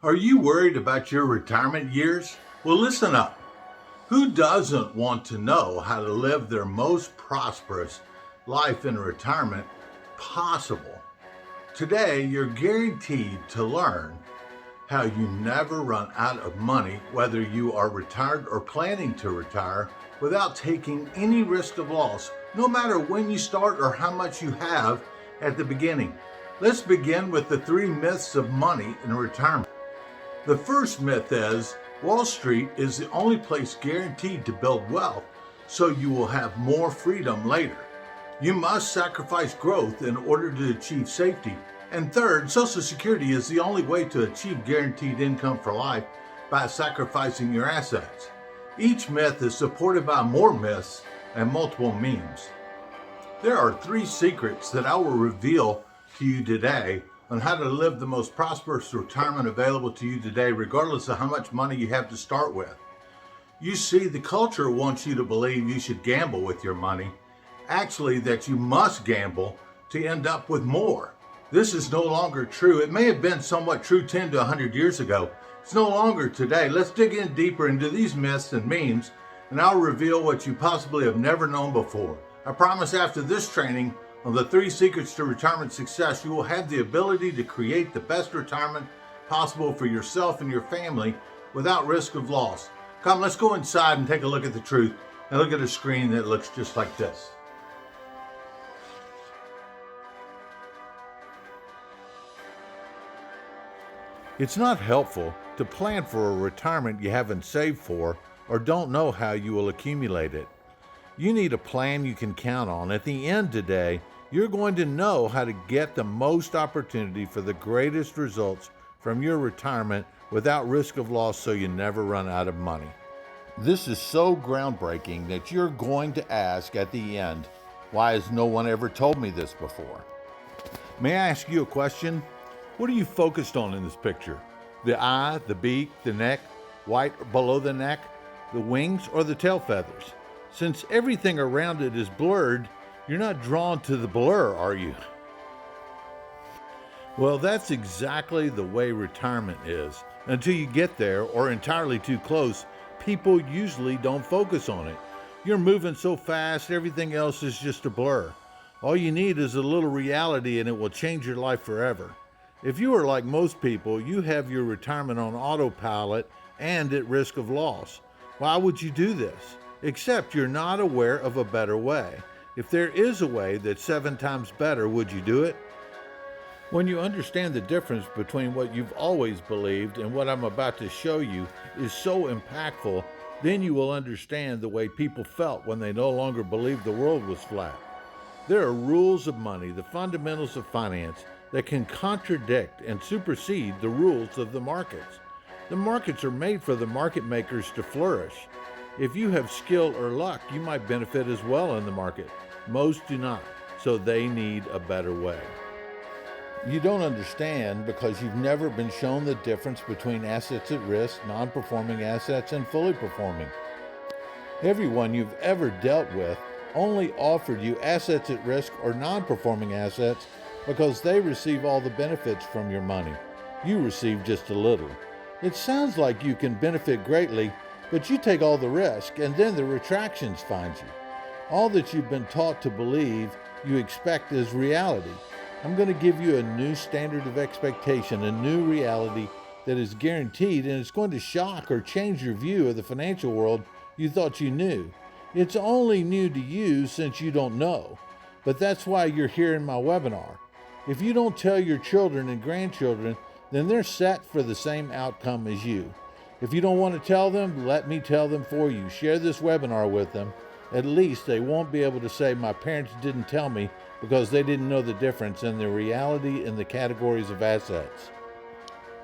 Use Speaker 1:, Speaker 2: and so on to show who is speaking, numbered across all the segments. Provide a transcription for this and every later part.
Speaker 1: Are you worried about your retirement years? Well, listen up. Who doesn't want to know how to live their most prosperous life in retirement possible? Today, you're guaranteed to learn how you never run out of money, whether you are retired or planning to retire, without taking any risk of loss, no matter when you start or how much you have at the beginning. Let's begin with the 3 myths of money in retirement. The first myth is Wall Street is the only place guaranteed to build wealth, so you will have more freedom later. You must sacrifice growth in order to achieve safety. And third, Social Security is the only way to achieve guaranteed income for life by sacrificing your assets. Each myth is supported by more myths and multiple memes. There are 3 secrets that I will reveal to you today on how to live the most prosperous retirement available to you today, regardless of how much money you have to start with. You see, the culture wants you to believe you should gamble with your money, actually that you must gamble to end up with more. This is no longer true. It may have been somewhat true 10 to 100 years ago. It's no longer today. Let's dig in deeper into these myths and memes, and I'll reveal what you possibly have never known before. I promise after this training on the 3 secrets to retirement success, you will have the ability to create the best retirement possible for yourself and your family without risk of loss. Come, let's go inside and take a look at the truth and look at a screen that looks just like this. It's not helpful to plan for a retirement you haven't saved for or don't know how you will accumulate it. You need a plan you can count on. At the end today, you're going to know how to get the most opportunity for the greatest results from your retirement without risk of loss, so you never run out of money. This is so groundbreaking that you're going to ask at the end, why has no one ever told me this before? May I ask you a question? What are you focused on in this picture? The eye, the beak, the neck, white below the neck, the wings, or the tail feathers? Since everything around it is blurred, you're not drawn to the blur, are you? Well, that's exactly the way retirement is. Until you get there, or entirely too close, people usually don't focus on it. You're moving so fast, everything else is just a blur. All you need is a little reality and it will change your life forever. If you are like most people, you have your retirement on autopilot and at risk of loss. Why would you do this? Except you're not aware of a better way. If there is a way that's 7 times better, would you do it? When you understand the difference between what you've always believed and what I'm about to show you is so impactful, then you will understand the way people felt when they no longer believed the world was flat. There are rules of money, the fundamentals of finance, that can contradict and supersede the rules of the markets. The markets are made for the market makers to flourish. If you have skill or luck, you might benefit as well in the market. Most do not, so they need a better way. You don't understand because you've never been shown the difference between assets at risk, non-performing assets, and fully performing. Everyone you've ever dealt with only offered you assets at risk or non-performing assets because they receive all the benefits from your money. You receive just a little. It sounds like you can benefit greatly, but you take all the risk and then the retractions find you. All that you've been taught to believe you expect is reality. I'm going to give you a new standard of expectation, a new reality that is guaranteed, and it's going to shock or change your view of the financial world you thought you knew. It's only new to you since you don't know, but that's why you're here in my webinar. If you don't tell your children and grandchildren, then they're set for the same outcome as you. If you don't want to tell them, let me tell them for you. Share this webinar with them. At least they won't be able to say, my parents didn't tell me, because they didn't know the difference in the reality in the categories of assets.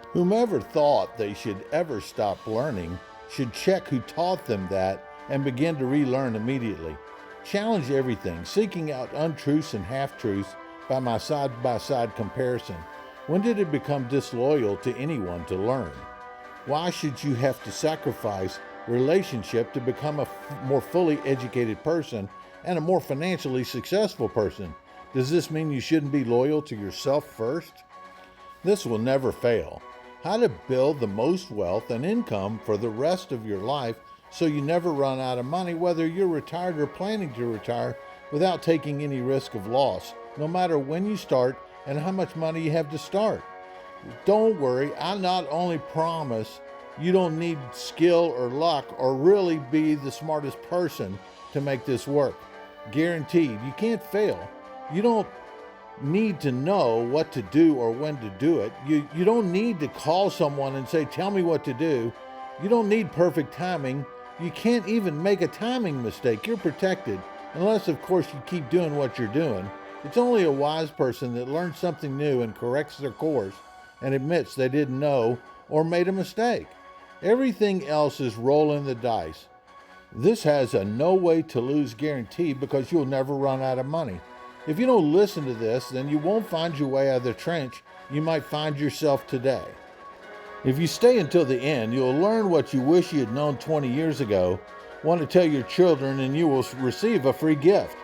Speaker 1: Whomever thought they should ever stop learning should check who taught them that and begin to relearn immediately. Challenge everything, seeking out untruths and half-truths by my side-by-side comparison. When did it become disloyal to anyone to learn? Why should you have to sacrifice relationship to become a more fully educated person and a more financially successful person? Does this mean you shouldn't be loyal to yourself first? This will never fail. how to build the most wealth and income for the rest of your life so you never run out of money, whether you're retired or planning to retire, without taking any risk of loss, no matter when you start and how much money you have to start. Don't worry, I not only promise you don't need skill or luck or really be the smartest person to make this work. Guaranteed, you can't fail. You don't need to know what to do or when to do it. You don't need to call someone and say, tell me what to do. You don't need perfect timing. You can't even make a timing mistake. You're protected, unless, of course, you keep doing what you're doing. It's only a wise person that learns something new and corrects their course and admits they didn't know or made a mistake. Everything else is rolling the dice. This has a no way to lose guarantee because you'll never run out of money. If you don't listen to this, then you won't find your way out of the trench you might find yourself today. If you stay until the end, you'll learn what you wish you had known 20 years ago, want to tell your children, and you will receive a free gift.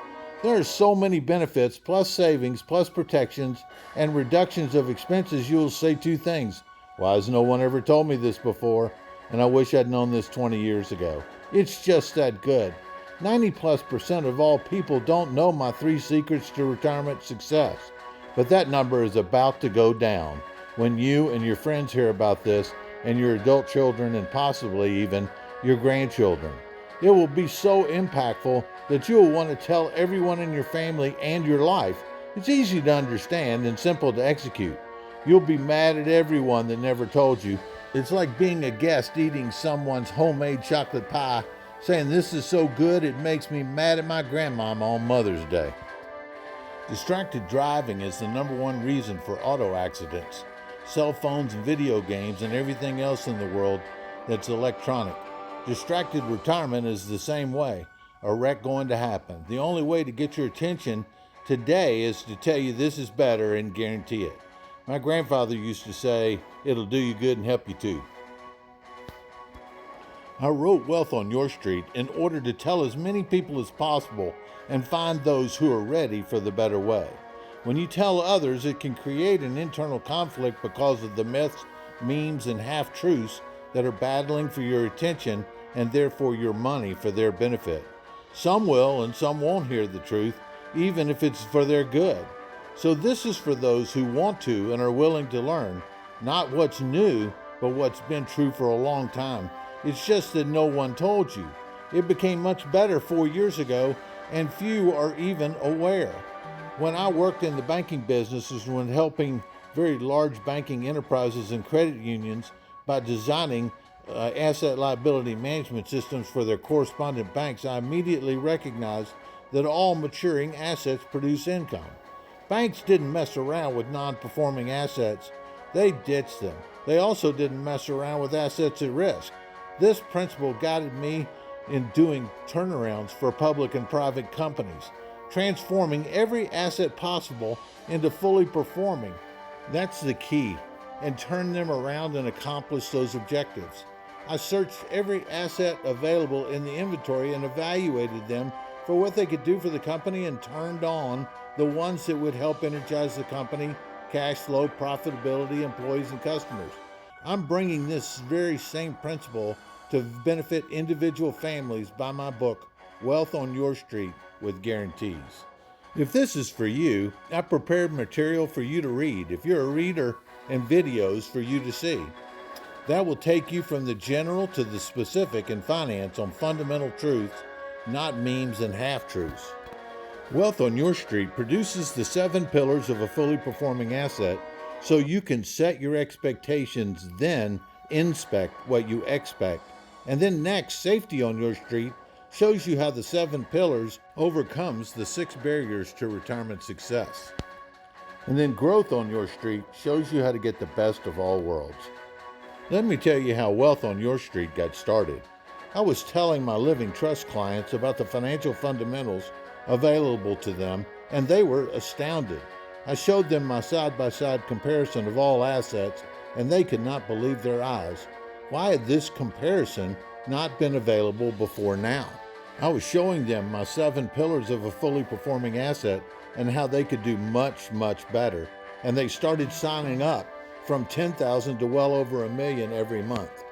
Speaker 1: There are so many benefits, plus savings, plus protections, and reductions of expenses, you'll say two things. Why has no one ever told me this before? And I wish I'd known this 20 years ago. It's just that good. 90+% of all people don't know my 3 secrets to retirement success. But that number is about to go down when you and your friends hear about this, and your adult children, and possibly even your grandchildren. It will be so impactful that you'll want to tell everyone in your family and your life. It's easy to understand and simple to execute. You'll be mad at everyone that never told you. It's like being a guest eating someone's homemade chocolate pie, saying, this is so good it makes me mad at my grandmama on Mother's Day. Distracted driving is the #1 reason for auto accidents. Cell phones and video games and everything else in the world that's electronic. Distracted retirement is the same way. A wreck going to happen. The only way to get your attention today is to tell you this is better and guarantee it. My grandfather used to say, it'll do you good and help you too. I wrote Wealth on Your Street in order to tell as many people as possible and find those who are ready for the better way. When you tell others, it can create an internal conflict because of the myths, memes, and half-truths that are battling for your attention and therefore your money for their benefit. Some will and some won't hear the truth, even if it's for their good. So this is for those who want to and are willing to learn, not what's new, but what's been true for a long time. It's just that no one told you. It became much better 4 years ago, and few are even aware. When I worked in the banking businesses, when helping very large banking enterprises and credit unions by designing asset liability management systems for their correspondent banks, I immediately recognized that all maturing assets produce income. Banks didn't mess around with non-performing assets. They ditched them. They also didn't mess around with assets at risk. This principle guided me in doing turnarounds for public and private companies, transforming every asset possible into fully performing. That's the key, and turn them around and accomplish those objectives. I searched every asset available in the inventory and evaluated them for what they could do for the company and turned on the ones that would help energize the company, cash flow, profitability, employees, and customers. I'm bringing this very same principle to benefit individual families by my book, Wealth on Your Street with Guarantees. If this is for you, I prepared material for you to read, if you're a reader, and videos for you to see. That will take you from the general to the specific in finance on fundamental truths, not memes and half-truths. Wealth on Your Street produces the 7 pillars of a fully performing asset so you can set your expectations, then inspect what you expect. And then next, Safety on Your Street shows you how the 7 pillars overcomes the 6 barriers to retirement success. And then Growth on Your Street shows you how to get the best of all worlds. Let me tell you how Wealth on Your Street got started. I was telling my Living Trust clients about the financial fundamentals available to them, and they were astounded. I showed them my side-by-side comparison of all assets, and they could not believe their eyes. Why had this comparison not been available before now? I was showing them my 7 pillars of a fully performing asset and how they could do much, much better. And they started signing up from 10,000 to well over a million every month.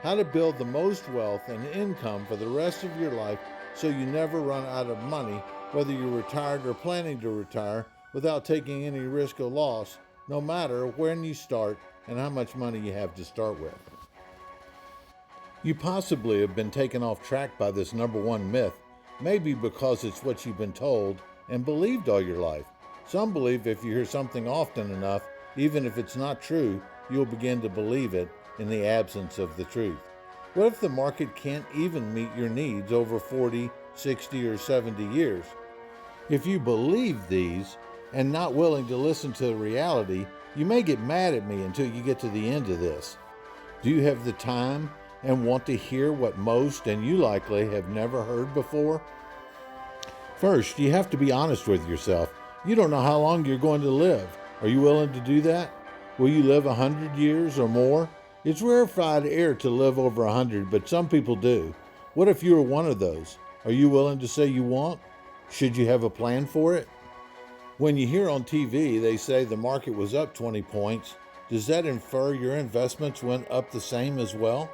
Speaker 1: How to build the most wealth and income for the rest of your life so you never run out of money, whether you're retired or planning to retire, without taking any risk or loss, no matter when you start and how much money you have to start with. You possibly have been taken off track by this number one myth, maybe because it's what you've been told and believed all your life. Some believe if you hear something often enough, even if it's not true, you'll begin to believe it in the absence of the truth. What if the market can't even meet your needs over 40, 60, or 70 years? If you believe these and not willing to listen to reality, you may get mad at me until you get to the end of this. Do you have the time and want to hear what most, and you likely, have never heard before? First, you have to be honest with yourself. You don't know how long you're going to live. Are you willing to do that? Will you live 100 years or more? It's rarefied air to live over 100, but some people do. What if you were one of those? Are you willing to say you won't? Should you have a plan for it? When you hear on TV they say the market was up 20 points, does that infer your investments went up the same as well?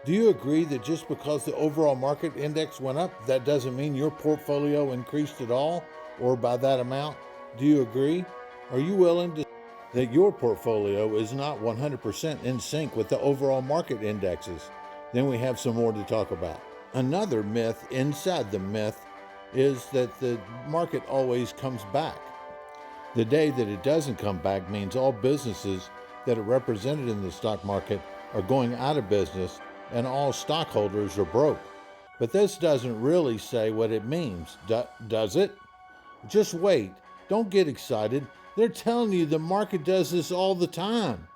Speaker 1: Do you agree that just because the overall market index went up, that doesn't mean your portfolio increased at all, or by that amount? Do you agree? Are you willing to that your portfolio is not 100% in sync with the overall market indexes? Then we have some more to talk about. Another myth inside the myth is that the market always comes back. The day that it doesn't come back means all businesses that are represented in the stock market are going out of business and all stockholders are broke. But this doesn't really say what it means, does it? Just wait. Don't get excited. They're telling you the market does this all the time.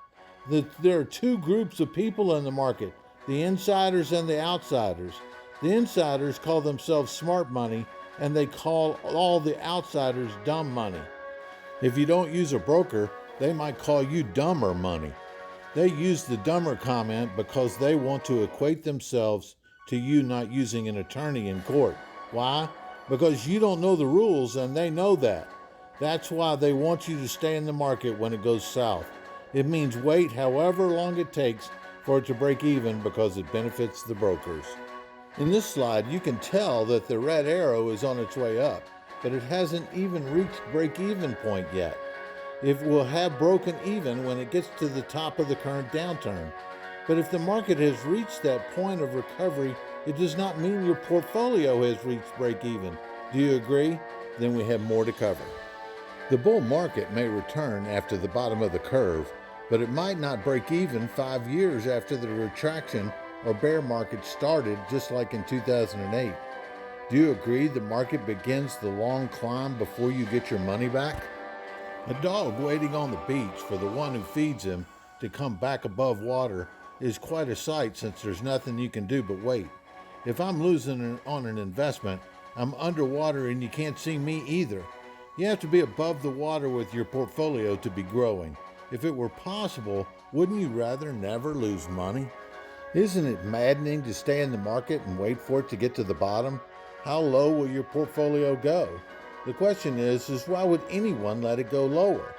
Speaker 1: There are two groups of people in the market, the insiders and the outsiders. The insiders call themselves smart money, and they call all the outsiders dumb money. If you don't use a broker, they might call you dumber money. They use the dumber comment because they want to equate themselves to you not using an attorney in court. Why? Because you don't know the rules and they know that. That's why they want you to stay in the market when it goes south. It means wait however long it takes for it to break even because it benefits the brokers. In this slide, you can tell that the red arrow is on its way up, but it hasn't even reached break-even point yet. It will have broken even when it gets to the top of the current downturn. But if the market has reached that point of recovery, it does not mean your portfolio has reached break-even. Do you agree? Then we have more to cover. The bull market may return after the bottom of the curve, but it might not break even 5 years after the retraction or bear market started, just like in 2008. Do you agree the market begins the long climb before you get your money back? A dog waiting on the beach for the one who feeds him to come back above water is quite a sight, since there's nothing you can do but wait. If I'm losing on an investment, I'm underwater and you can't see me either. You have to be above the water with your portfolio to be growing. If it were possible, wouldn't you rather never lose money? Isn't it maddening to stay in the market and wait for it to get to the bottom? How low will your portfolio go? The question is why would anyone let it go lower?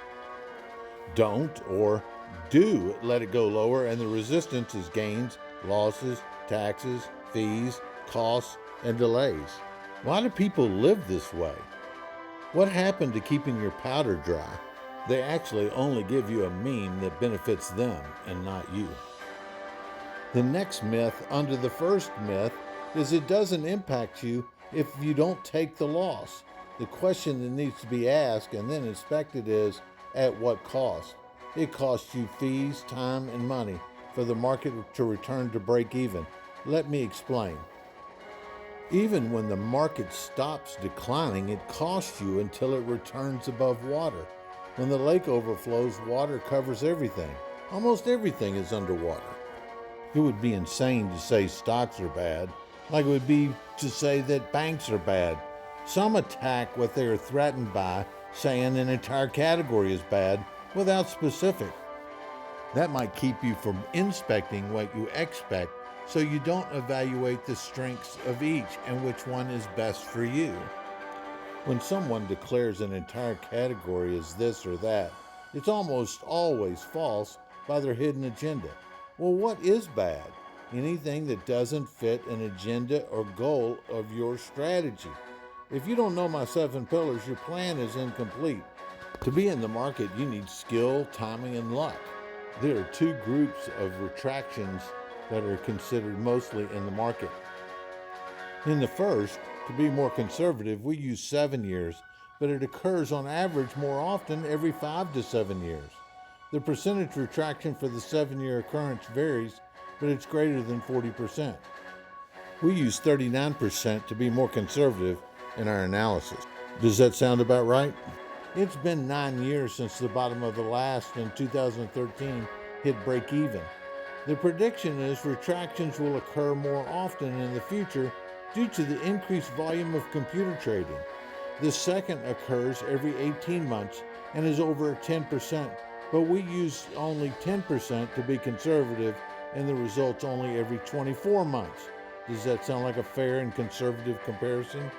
Speaker 1: Don't or do let it go lower, and the resistance is gains, losses, taxes, fees, costs, and delays. Why do people live this way? What happened to keeping your powder dry? They actually only give you a meme that benefits them and not you. The next myth under the first myth is it doesn't impact you if you don't take the loss. The question that needs to be asked and then inspected is, at what cost? It costs you fees, time, and money for the market to return to break even. Let me explain. Even when the market stops declining, it costs you until it returns above water. When the lake overflows, water covers everything. Almost everything is underwater. It would be insane to say stocks are bad, like it would be to say that banks are bad. Some attack what they are threatened by, saying an entire category is bad without specific. That might keep you from inspecting what you expect, so you don't evaluate the strengths of each and which one is best for you. When someone declares an entire category as this or that, it's almost always false, by their hidden agenda. Well, what is bad? Anything that doesn't fit an agenda or goal of your strategy. If you don't know my 7 pillars, your plan is incomplete. To be in the market, you need skill, timing, and luck. There are two groups of retractions that are considered mostly in the market. In the first, to be more conservative, we use 7 years, but it occurs on average more often every 5 to 7 years. The percentage retraction for the 7 year occurrence varies, but it's greater than 40%. We use 39% to be more conservative in our analysis. Does that sound about right? It's been 9 years since the bottom of the last in 2013 hit break even. The prediction is retractions will occur more often in the future due to the increased volume of computer trading. The second occurs every 18 months and is over 10%, but we use only 10% to be conservative and the results only every 24 months. Does that sound like a fair and conservative comparison?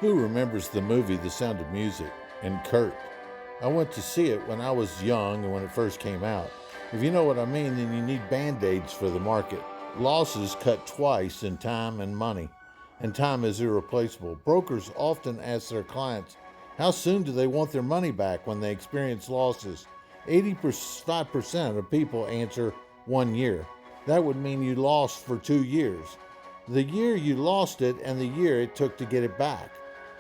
Speaker 1: Who remembers the movie The Sound of Music and Kurt? I went to see it when I was young and when it first came out. If you know what I mean, then you need band-aids for the market. Losses cut twice in time and money, and time is irreplaceable. Brokers often ask their clients, how soon do they want their money back when they experience losses? 85% of people answer 1 year. That would mean you lost for 2 years. The year you lost it and the year it took to get it back.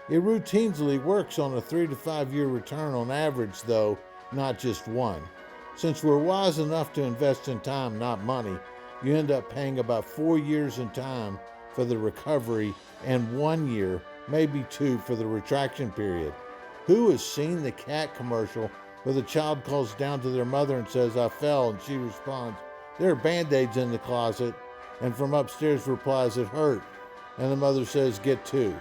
Speaker 1: It routinely works on a 3 to 5 year return on average, though, not just one. Since we're wise enough to invest in time, not money, you end up paying about 4 years in time for the recovery and 1 year, maybe 2, for the retraction period. Who has seen the cat commercial where the child calls down to their mother and says, I fell, and she responds, there are band-aids in the closet, and from upstairs replies, it hurt, and the mother says, get 2.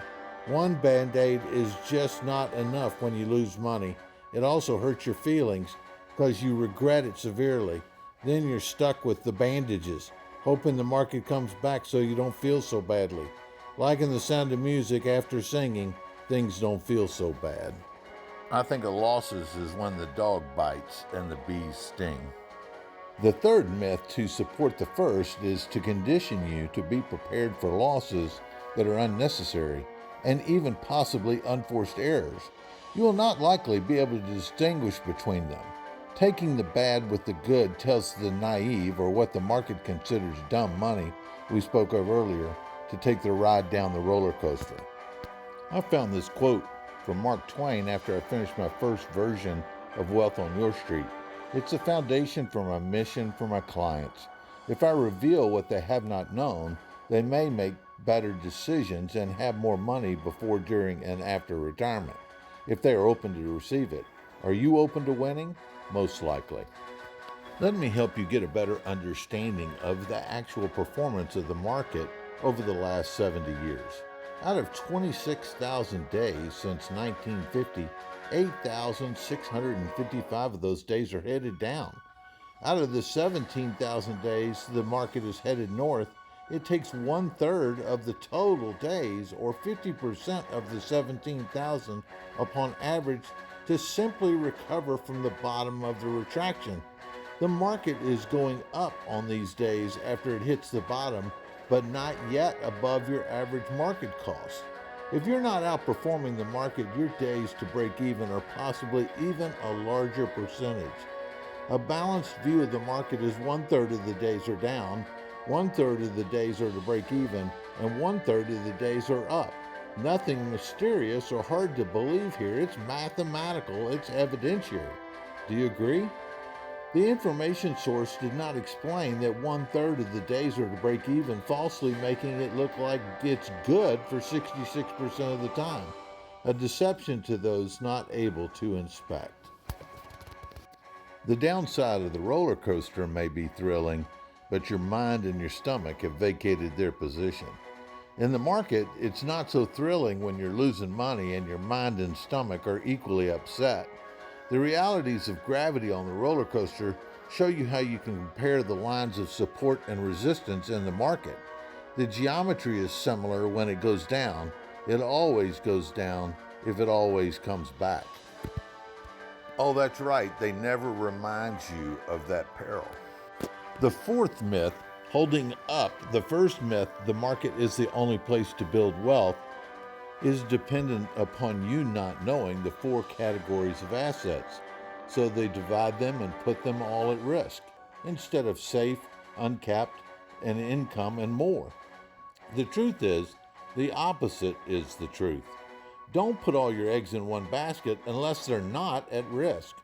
Speaker 1: One band-aid is just not enough when you lose money. It also hurts your feelings because you regret it severely. Then you're stuck with the bandages, hoping the market comes back so you don't feel so badly. Like in The Sound of Music, after singing, things don't feel so bad. I think of losses is when the dog bites and the bees sting. The third myth to support the first is to condition you to be prepared for losses that are unnecessary and even possibly unforced errors. You will not likely be able to distinguish between them. Taking the bad with the good tells the naive, or what the market considers dumb money we spoke of earlier, to take the ride down the roller coaster. I found this quote from Mark Twain after I finished my first version of Wealth on Your Street. It's a foundation for my mission for my clients. If I reveal what they have not known, they may make better decisions and have more money before, during, and after retirement, if they are open to receive it. Are you open to winning? Most likely. Let me help you get a better understanding of the actual performance of the market over the last 70 years. Out of 26,000 days since 1950, 8,655 of those days are headed down. Out of the 17,000 days the market is headed north, it takes 1/3 of the total days, or 50% of the 17,000 upon average, to simply recover from the bottom of the retraction. The market is going up on these days after it hits the bottom, but not yet above your average market cost. If you're not outperforming the market, your days to break even are possibly even a larger percentage. A balanced view of the market is 1/3 of the days are down, 1/3 of the days are to break even, and 1/3 of the days are up. Nothing mysterious or hard to believe here. It's mathematical, it's evidentiary. Do you agree? The information source did not explain that 1/3 of the days are to break even, falsely making it look like it's good for 66% of the time. A deception to those not able to inspect. The downside of the roller coaster may be thrilling, but your mind and your stomach have vacated their position. In the market, it's not so thrilling when you're losing money and your mind and stomach are equally upset. The realities of gravity on the roller coaster show you how you can compare the lines of support and resistance in the market. The geometry is similar when it goes down. It always goes down if it always comes back. Oh, that's right. They never remind you of that peril. The fourth myth, holding up the first myth, the market is the only place to build wealth, is dependent upon you not knowing the four categories of assets. So they divide them and put them all at risk instead of safe, uncapped, and income and more. The truth is, the opposite is the truth. Don't put all your eggs in one basket unless they're not at risk.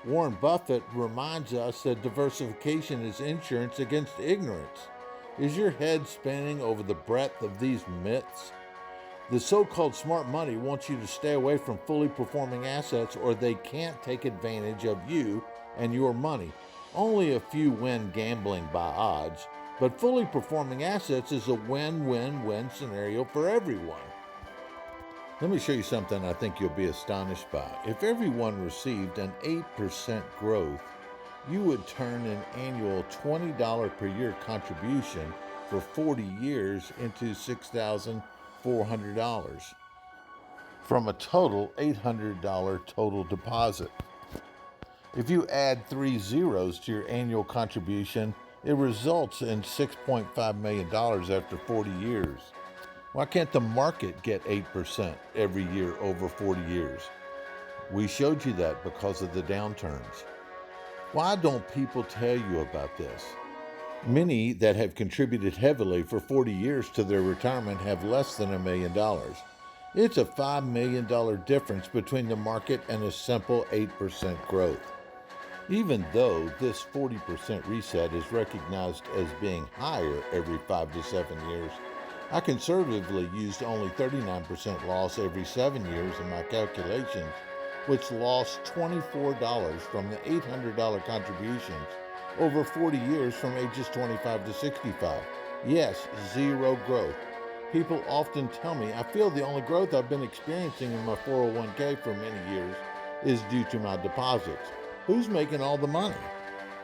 Speaker 1: Warren Buffett reminds us that diversification is insurance against ignorance. Is your head spinning over the breadth of these myths? The so-called smart money wants you to stay away from fully performing assets or they can't take advantage of you and your money. Only a few win gambling by odds, but fully performing assets is a win-win-win scenario for everyone. Let me show you something I think you'll be astonished by. If everyone received an 8% growth, you would turn an annual $20 per year contribution for 40 years into $6,400 from a total $800 total deposit. If you add 3 zeros to your annual contribution, it results in $6.5 million after 40 years. Why can't the market get 8% every year over 40 years? We showed you that because of the downturns. Why don't people tell you about this? Many that have contributed heavily for 40 years to their retirement have less than $1 million. It's a $5 million difference between the market and a simple 8% growth. Even though this 40% reset is recognized as being higher every 5 to 7 years, I conservatively used only 39% loss every 7 years in my calculations, which lost $24 from the $800 contributions over 40 years from ages 25 to 65. Yes, zero growth. People often tell me, I feel the only growth I've been experiencing in my 401k for many years is due to my deposits. Who's making all the money?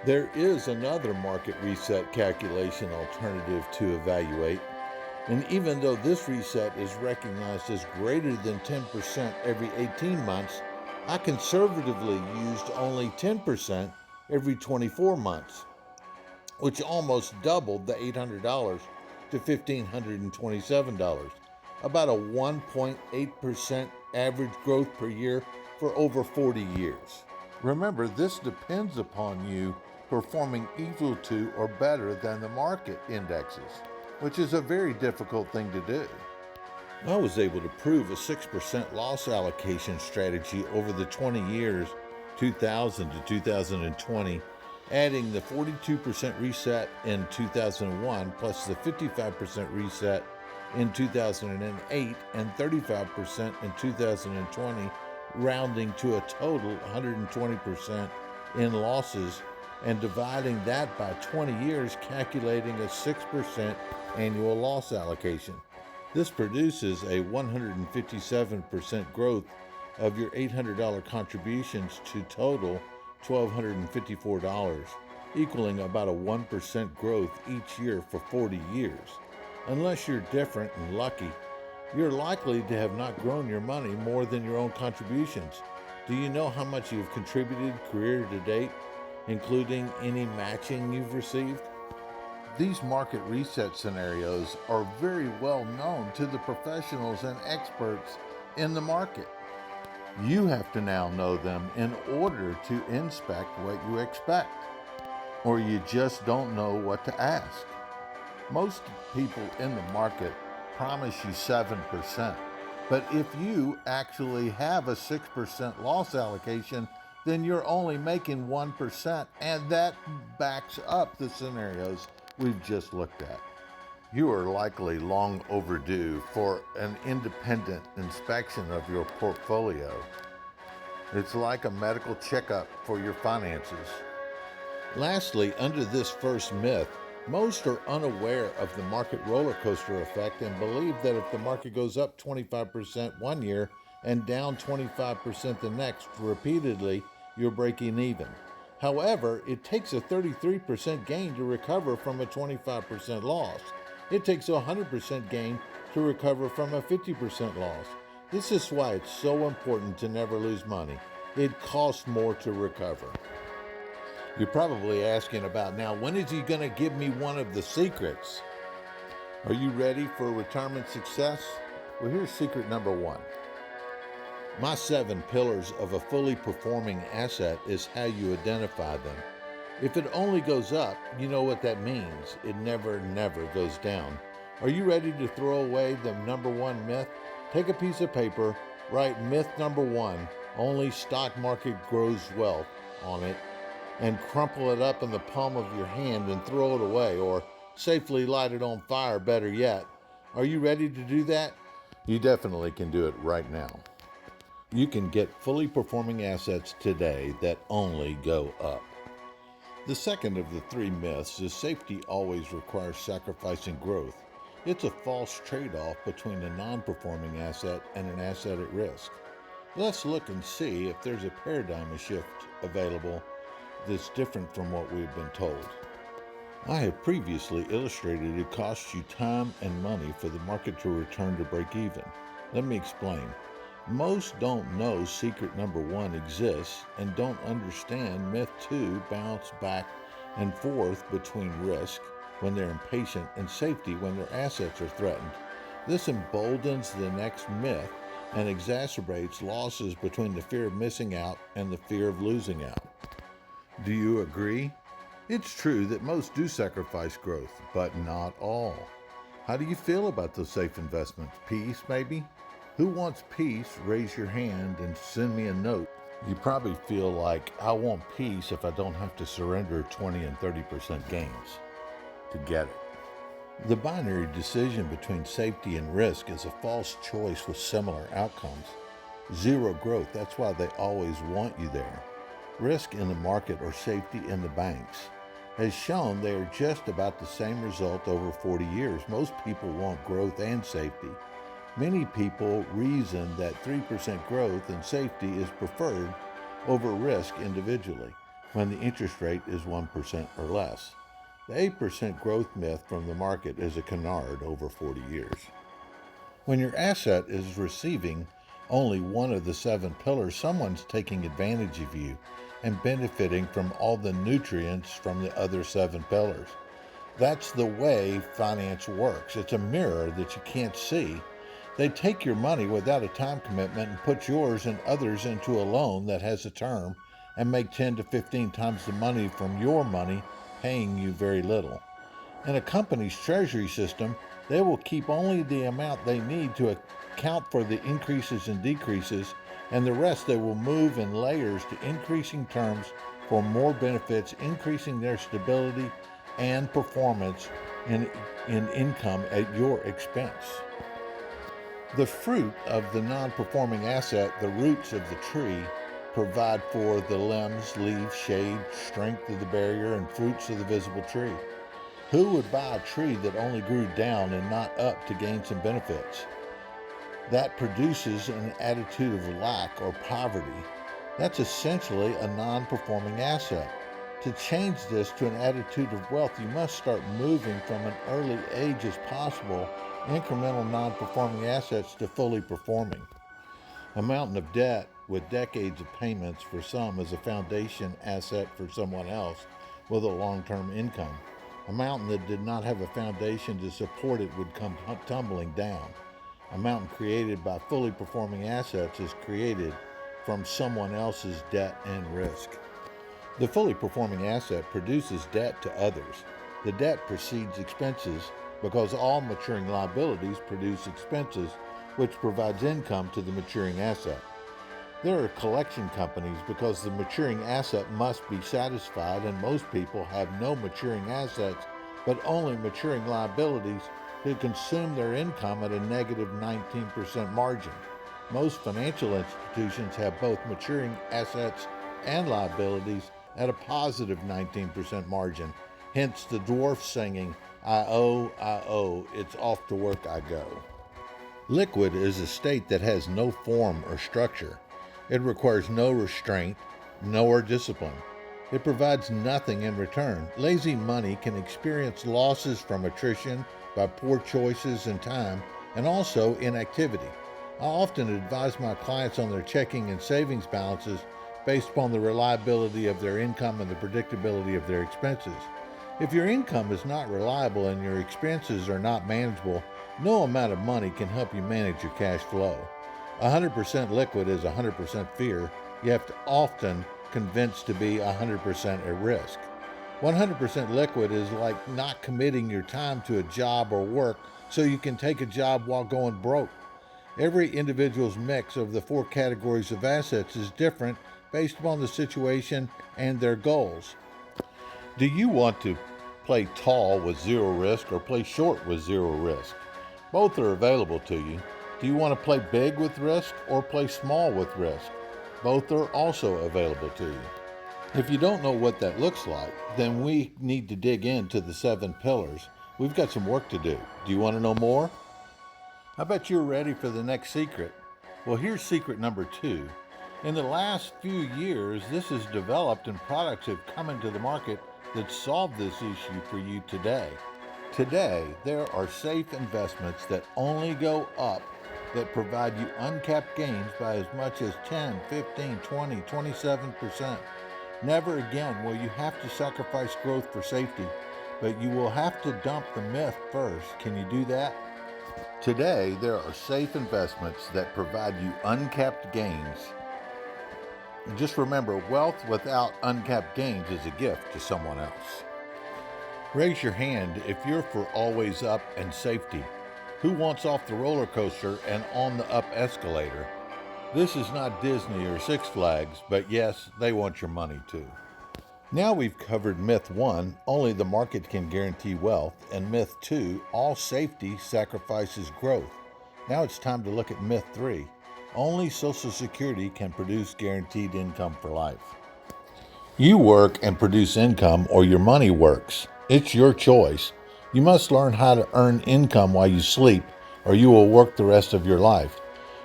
Speaker 1: There is another market reset calculation alternative to evaluate. And even though this reset is recognized as greater than 10% every 18 months, I conservatively used only 10% every 24 months, which almost doubled the $800 to $1,527, about a 1.8% average growth per year for over 40 years. Remember, this depends upon you performing equal to or better than the market indexes, which is a very difficult thing to do. I was able to prove a 6% loss allocation strategy over the 20 years, 2000 to 2020, adding the 42% reset in 2001 plus the 55% reset in 2008 and 35% in 2020, rounding to a total 120% in losses and dividing that by 20 years, calculating a 6% annual loss allocation. This produces a 157% growth of your $800 contributions to total $1,254, equaling about a 1% growth each year for 40 years. Unless you're different and lucky, you're likely to have not grown your money more than your own contributions. Do you know how much you've contributed career to date, including any matching you've received? These market reset scenarios are very well known to the professionals and experts in the market. You have to now know them in order to inspect what you expect, or you just don't know what to ask. Most people in the market promise you 7%, but if you actually have a 6% loss allocation, then you're only making 1%, and that backs up the scenarios we've just looked at. You are likely long overdue for an independent inspection of your portfolio. It's like a medical checkup for your finances. Lastly, under this first myth, most are unaware of the market roller coaster effect and believe that if the market goes up 25% one year and down 25% the next repeatedly, you're breaking even. However, it takes a 33% gain to recover from a 25% loss. It takes a 100% gain to recover from a 50% loss. This is why it's so important to never lose money. It costs more to recover. You're probably asking about now, when is he going to give me one of the secrets? Are you ready for retirement success? Well, here's secret number one. My 7 pillars of a fully performing asset is how you identify them. If it only goes up, you know what that means. It never goes down. Are you ready to throw away the number one myth? Take a piece of paper, write myth number one, only stock market grows wealth on it, and crumple it up in the palm of your hand and throw it away, or safely light it on fire, better yet. Are you ready to do that? You definitely can do it right now. You can get fully performing assets today that only go up. The second of the 3 myths is safety always requires sacrificing growth. It's a false trade-off between a non-performing asset and an asset at risk. Let's look and see if there's a paradigm shift available that's different from what we've been told. I have previously illustrated it costs you time and money for the market to return to break even. Let me explain. Most don't know secret number one exists and don't understand myth 2 bounce back and forth between risk when they're impatient and safety when their assets are threatened. This emboldens the next myth and exacerbates losses between the fear of missing out and the fear of losing out. Do you agree? It's true that most do sacrifice growth, but not all. How do you feel about those safe investments? Peace, maybe? Who wants peace? Raise your hand and send me a note. You probably feel like, I want peace if I don't have to surrender 20 and 30% gains to get it. The binary decision between safety and risk is a false choice with similar outcomes. Zero growth, that's why they always want you there. Risk in the market or safety in the banks has shown they are just about the same result over 40 years. Most people want growth and safety. Many people reason that 3% growth and safety is preferred over risk individually when the interest rate is 1% or less. The 8% growth myth from the market is a canard over 40 years. When your asset is receiving only one of the 7 pillars, someone's taking advantage of you and benefiting from all the nutrients from the other 7 pillars. That's the way finance works. It's a mirror that you can't see. They take your money without a time commitment and put yours and others into a loan that has a term and make 10 to 15 times the money from your money, paying you very little. In a company's treasury system, they will keep only the amount they need to account for the increases and decreases, and the rest they will move in layers to increasing terms for more benefits, increasing their stability and performance in income at your expense. The fruit of the non-performing asset, the roots of the tree, provide for the limbs, leaves, shade, strength of the barrier, and fruits of the visible tree. Who would buy a tree that only grew down and not up to gain some benefits? That produces an attitude of lack or poverty. That's essentially a non-performing asset. To change this to an attitude of wealth, you must start moving from an early age as possible incremental non-performing assets to fully performing. A mountain of debt with decades of payments for some is a foundation asset for someone else with a long-term income. A mountain that did not have a foundation to support it would come tumbling down. A mountain created by fully performing assets is created from someone else's debt and risk. The fully performing asset produces debt to others. The debt precedes expenses because all maturing liabilities produce expenses, which provides income to the maturing asset. There are collection companies because the maturing asset must be satisfied, and most people have no maturing assets but only maturing liabilities who consume their income at a negative 19% margin. Most financial institutions have both maturing assets and liabilities at a positive 19% margin. Hence the dwarf singing, I owe, it's off to work I go. Liquid is a state that has no form or structure. It requires no restraint, nor discipline. It provides nothing in return. Lazy money can experience losses from attrition by poor choices and time, and also inactivity. I often advise my clients on their checking and savings balances based upon the reliability of their income and the predictability of their expenses. If your income is not reliable and your expenses are not manageable, no amount of money can help you manage your cash flow. 100% liquid is 100% fear, yet often convinced to be 100% at risk. 100% liquid is like not committing your time to a job or work so you can take a job while going broke. Every individual's mix of the four categories of assets is different based upon the situation and their goals. Do you want to play tall with zero risk or play short with zero risk? Both are available to you. Do you want to play big with risk or play small with risk? Both are also available to you. If you don't know what that looks like, then we need to dig into the 7 pillars. We've got some work to do. Do you want to know more? I bet you're ready for the next secret. Well, here's secret number 2. In the last few years, this has developed and products have come into the market that solve this issue for you today. Today, there are safe investments that only go up, that provide you uncapped gains by as much as 10, 15, 20, 27%. Never again will you have to sacrifice growth for safety, but you will have to dump the myth first. Can you do that? Today, there are safe investments that provide you uncapped gains. And just remember, wealth without uncapped gains is a gift to someone else. Raise your hand if you're for always up and safety. Who wants off the roller coaster and on the up escalator? This is not Disney or Six Flags, but yes, they want your money too. Now we've covered myth 1, only the market can guarantee wealth, and myth 2, all safety sacrifices growth. Now it's time to look at myth 3, only Social Security can produce guaranteed income for life. You work and produce income, or your money works. It's your choice. You must learn how to earn income while you sleep, or you will work the rest of your life.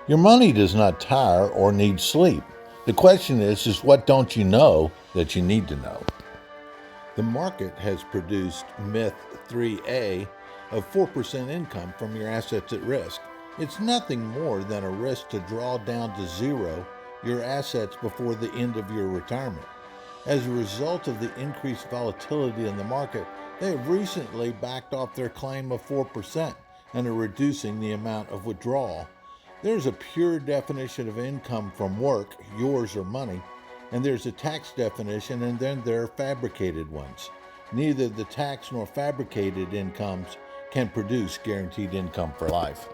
Speaker 1: Your money does not tire or need sleep. The question is what don't you know that you need to know? The market has produced myth 3A of 4% income from your assets at risk. It's nothing more than a risk to draw down to zero your assets before the end of your retirement. As a result of the increased volatility in the market, they have recently backed off their claim of 4% and are reducing the amount of withdrawal. There's a pure definition of income from work, yours or money, and there's a tax definition, and then there are fabricated ones. Neither the tax nor fabricated incomes can produce guaranteed income for life.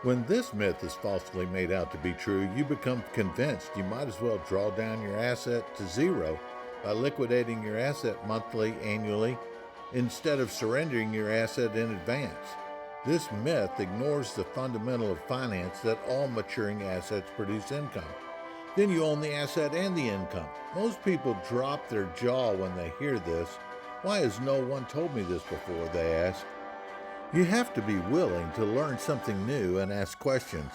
Speaker 1: When this myth is falsely made out to be true, you become convinced you might as well draw down your asset to zero by liquidating your asset monthly, annually, instead of surrendering your asset in advance. This myth ignores the fundamental of finance that all maturing assets produce income. Then you own the asset and the income. Most people drop their jaw when they hear this. Why has no one told me this before, they ask. You have to be willing to learn something new and ask questions.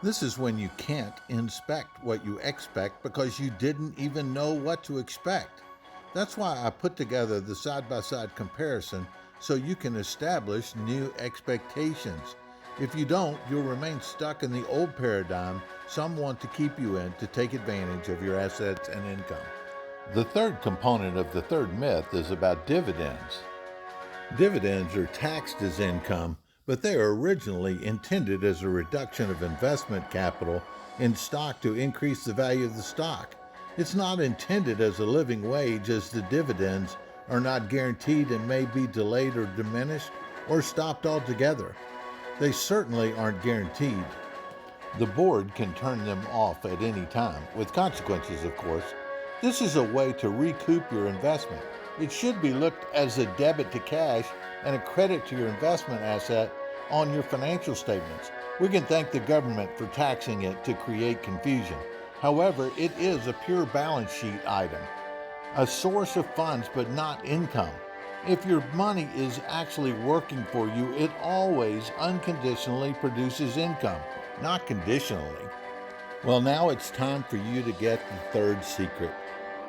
Speaker 1: This is when you can't inspect what you expect because you didn't even know what to expect. That's why I put together the side-by-side comparison so you can establish new expectations. If you don't, you'll remain stuck in the old paradigm some want to keep you in to take advantage of your assets and income. The third component of the third myth is about dividends. Dividends are taxed as income, but they are originally intended as a reduction of investment capital in stock to increase the value of the stock. It's not intended as a living wage, as the dividends are not guaranteed and may be delayed or diminished or stopped altogether. They certainly aren't guaranteed. The board can turn them off at any time, with consequences, of course. This is a way to recoup your investment. It should be looked as a debit to cash and a credit to your investment asset on your financial statements. We can thank the government for taxing it to create confusion. However, it is a pure balance sheet item, a source of funds but not income. If your money is actually working for you, it always unconditionally produces income, not conditionally. Well, now it's time for you to get the third secret.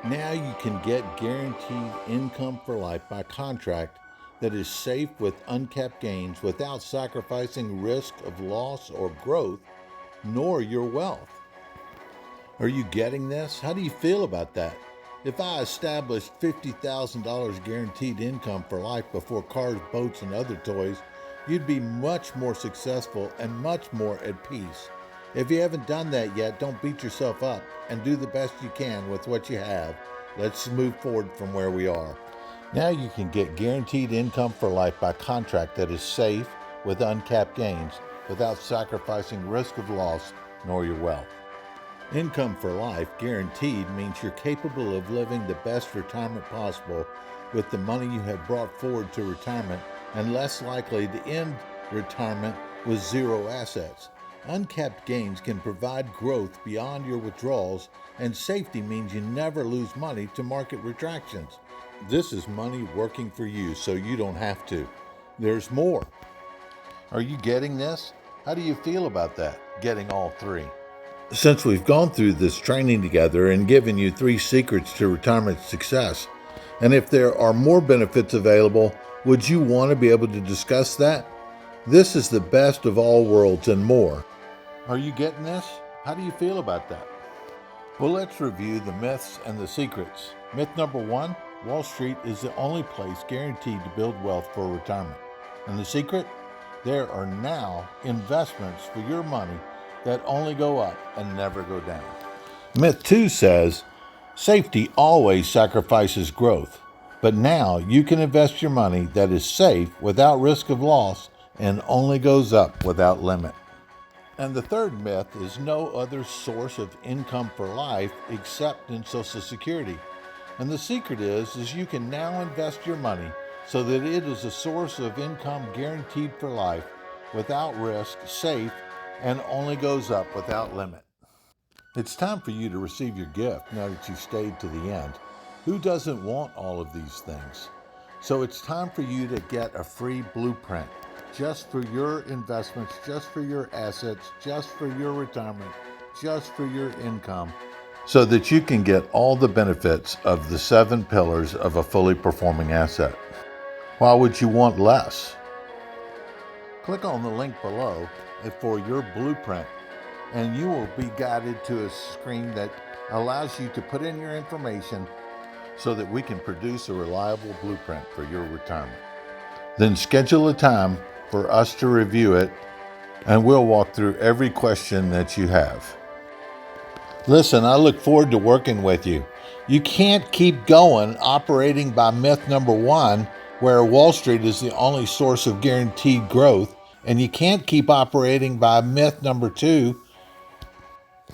Speaker 1: Now you can get guaranteed income for life by contract that is safe with uncapped gains without sacrificing risk of loss or growth, nor your wealth. Are you getting this? How do you feel about that? If I established $50,000 guaranteed income for life before cars, boats, and other toys, you'd be much more successful and much more at peace. If you haven't done that yet, don't beat yourself up and do the best you can with what you have. Let's move forward from where we are. Now you can get guaranteed income for life by contract that is safe with uncapped gains without sacrificing risk of loss nor your wealth. Income for life guaranteed means you're capable of living the best retirement possible with the money you have brought forward to retirement and less likely to end retirement with zero assets. Uncapped gains can provide growth beyond your withdrawals, and safety means you never lose money to market retractions. This is money working for you so you don't have to. There's more. Are you getting this? How do you feel about that? Getting all three. Since we've gone through this training together and given you 3 secrets to retirement success, and if there are more benefits available, would you want to be able to discuss that? This is the best of all worlds and more. Are you getting this? How do you feel about that? Well, let's review the myths and the secrets. Myth number 1, Wall Street is the only place guaranteed to build wealth for retirement. And the secret? There are now investments for your money that only go up and never go down. Myth 2 says, safety always sacrifices growth, but now you can invest your money that is safe without risk of loss and only goes up without limit. And the third myth is no other source of income for life except in Social Security. And the secret is you can now invest your money so that it is a source of income guaranteed for life, without risk, safe, and only goes up without limit. It's time for you to receive your gift now that you've stayed to the end. Who doesn't want all of these things? So it's time for you to get a free blueprint just for your investments, just for your assets, just for your retirement, just for your income, so that you can get all the benefits of the 7 pillars of a fully performing asset. Why would you want less? Click on the link below for your blueprint, and you will be guided to a screen that allows you to put in your information so that we can produce a reliable blueprint for your retirement. Then schedule a time for us to review it, and we'll walk through every question that you have. Listen, I look forward to working with you. You can't keep going operating by myth number 1, where Wall Street is the only source of guaranteed growth, and you can't keep operating by myth number 2,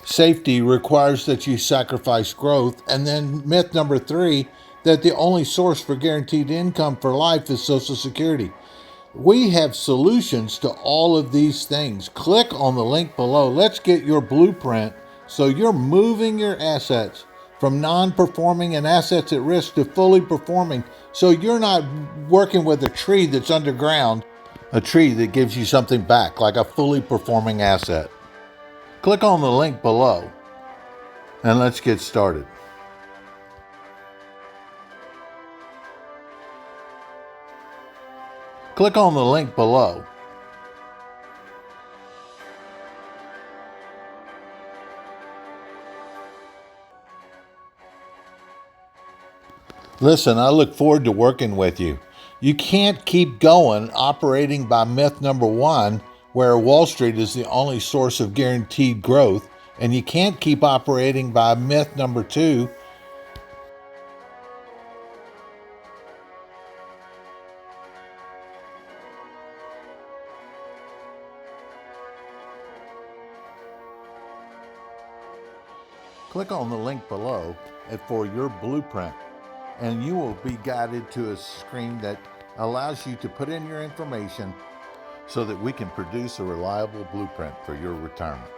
Speaker 1: safety requires that you sacrifice growth, and then myth number 3, that the only source for guaranteed income for life is Social Security. We have solutions to all of these things. Click on the link below. Let's get your blueprint so you're moving your assets from non-performing and assets at risk to fully performing, so you're not working with a tree that's underground, a tree that gives you something back, like a fully performing asset. Click on the link below and let's get started. Click on the link below. Listen, I look forward to working with you. You can't keep going operating by myth number 1, where Wall Street is the only source of guaranteed growth, and you can't keep operating by myth number 2, click on the link below for your blueprint, and you will be guided to a screen that allows you to put in your information so that we can produce a reliable blueprint for your retirement.